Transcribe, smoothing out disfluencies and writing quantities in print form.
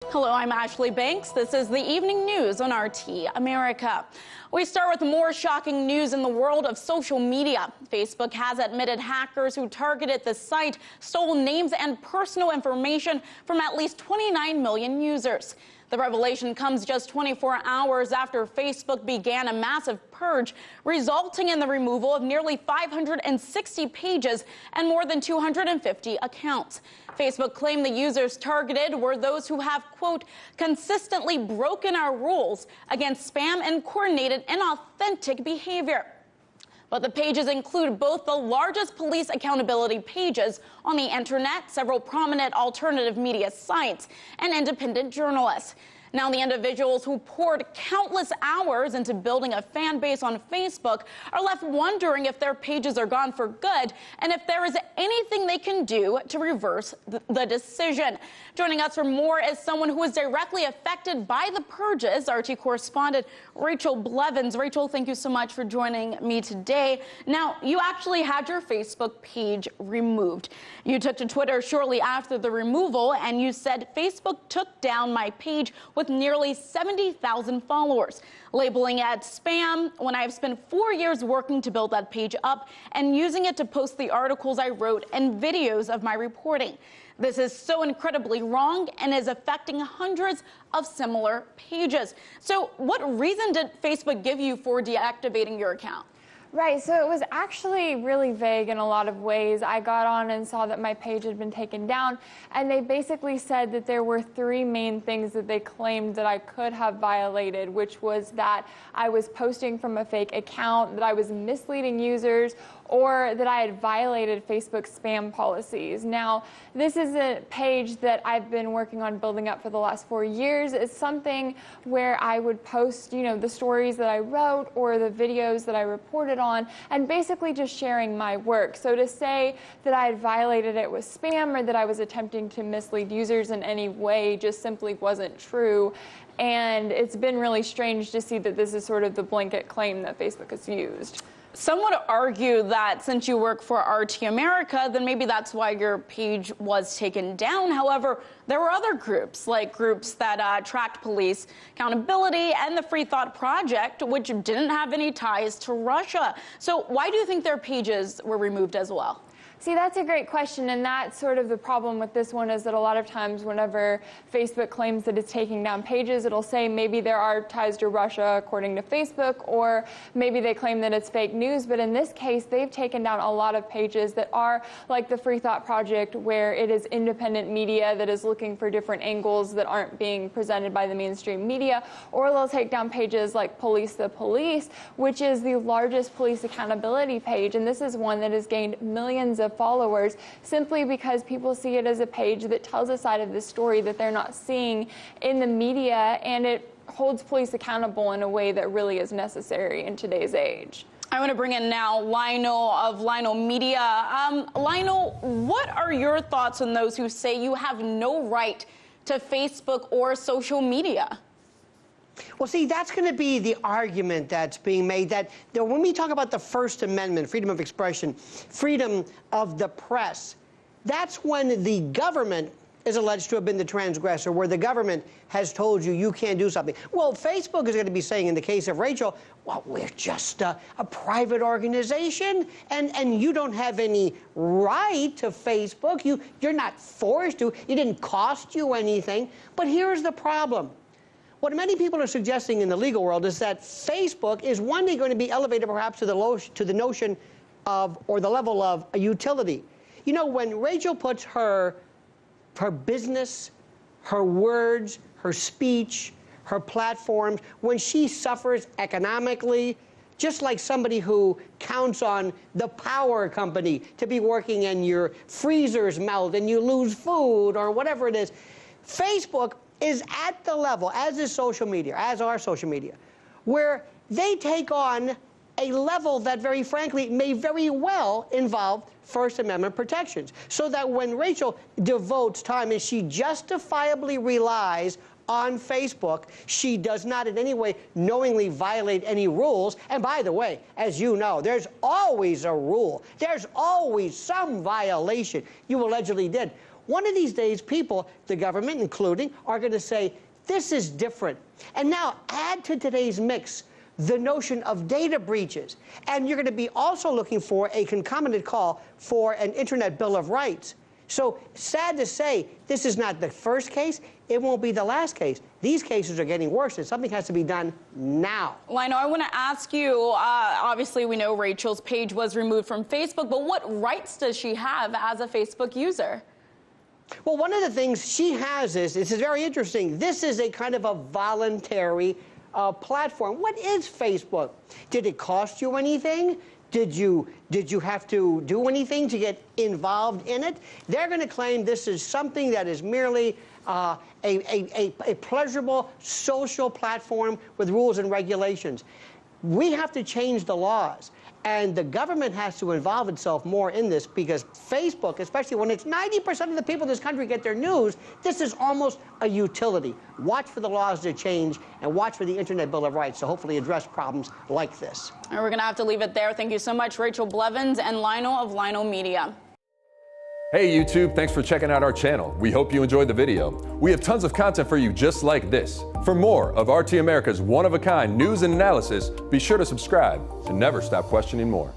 Hello, I'm Ashley Banks. This is the evening news on RT America. We start with more shocking news in the world of social media. Facebook has admitted hackers who targeted the site stole names and personal information from at least 29 million users. The revelation comes just 24 hours after Facebook began a massive purge, resulting in the removal of nearly 560 pages and more than 250 accounts. Facebook claimed the users targeted were those who have, quote, consistently broken our rules against spam and coordinated inauthentic behavior. But the pages include both the largest police accountability pages on the internet, several prominent alternative media sites, and independent journalists. Now, the individuals who poured countless hours into building a fan base on Facebook are left wondering if their pages are gone for good and if there is anything they can do to reverse the decision. Joining us for more is someone who was directly affected by the purges, RT correspondent Rachel Blevins. Rachel, thank you so much for joining me today. Now, you actually had your Facebook page removed. You took to Twitter shortly after the removal, and you said Facebook took down my page with nearly 70,000 followers, labeling it spam when I've spent 4 years working to build that page up and using it to post the articles I wrote and videos of my reporting. This is so incredibly wrong and is affecting hundreds of similar pages. So what reason did Facebook give you for deactivating your account? Right, so it was actually really vague in a lot of ways. I got on and saw that my page had been taken down, and they basically said that there were three main things that they claimed that I could have violated, which was that I was posting from a fake account, that I was misleading users, or that I had violated Facebook's spam policies. Now, this is a page that I've been working on building up for the last 4 years. It's something where I would post, the stories that I wrote or the videos that I reported on, and basically just sharing my work. So to say that I had violated it with spam or that I was attempting to mislead users in any way just simply wasn't true. And it's been really strange to see that this is sort of the blanket claim that Facebook has used. Some would argue that since you work for RT America, then maybe that's why your page was taken down. However, there were other groups, like groups that tracked police accountability and the Free Thought Project, which didn't have any ties to Russia. So why do you think their pages were removed as well? See, that's a great question, and that's sort of the problem with this one is that a lot of times whenever Facebook claims that it's taking down pages, it'll say maybe there are ties to Russia according to Facebook, or maybe they claim that it's fake news. But in this case, they've taken down a lot of pages that are like the Free Thought Project, where it is independent media that is looking for different angles that aren't being presented by the mainstream media, or they'll take down pages like Police the Police, which is the largest police accountability page, and this is one that has gained millions of followers simply because people see it as a page that tells a side of the story that they're not seeing in the media, and it holds police accountable in a way that really is necessary in today's age. I want to bring in now Lionel of Lionel Media. Lionel, what are your thoughts on those who say you have no right to Facebook or social media? Well, see, that's going to be the argument that's being made, that when we talk about the First Amendment, freedom of expression, freedom of the press, that's when the government is alleged to have been the transgressor, where the government has told you you can't do something. Well, Facebook is going to be saying, in the case of Rachel, well, we're just a private organization, and you don't have any right to Facebook. You're not forced to. It didn't cost you anything. But here's the problem. What many people are suggesting in the legal world is that Facebook is one day going to be elevated perhaps to the notion of, or the level of, a utility. You know, when Rachel puts her business, her words, her speech, her platforms, when she suffers economically, just like somebody who counts on the power company to be working and your freezers melt and you lose food or whatever it is, Facebook is at the level, as is social media, as are social media, where they take on a level that, very frankly, may very well involve First Amendment protections. So that when Rachel devotes time and she justifiably relies on Facebook, she does not in any way knowingly violate any rules. And by the way, as you know, there's always a rule. There's always some violation you allegedly did. one of these days, people, the government including, are going to say, this is different. And now add to today's mix the notion of data breaches. And you're going to be also looking for a concomitant call for an Internet Bill of Rights. So sad to say, this is not the first case. It won't be the last case. These cases are getting worse, and something has to be done now. Lionel, I want to ask you, obviously we know Rachel's page was removed from Facebook, but what rights does she have as a Facebook user? Well, one of the things she has is, this is very interesting, this is a kind of a voluntary platform. What is Facebook? Did it cost you anything? Did you have to do anything to get involved in it? They're going to claim this is something that is merely a pleasurable social platform with rules and regulations. We have to change the laws. And the government has to involve itself more in this, because Facebook, especially when it's 90% of the people in this country get their news, this is almost a utility. Watch for the laws to change and watch for the Internet Bill of Rights to hopefully address problems like this. And we're going to have to leave it there. Thank you so much, Rachel Blevins and Lionel of Lionel Media. Hey YouTube, thanks for checking out our channel. We hope you enjoyed the video. We have tons of content for you just like this. For more of RT America's one-of-a-kind news and analysis, be sure to subscribe and never stop questioning more.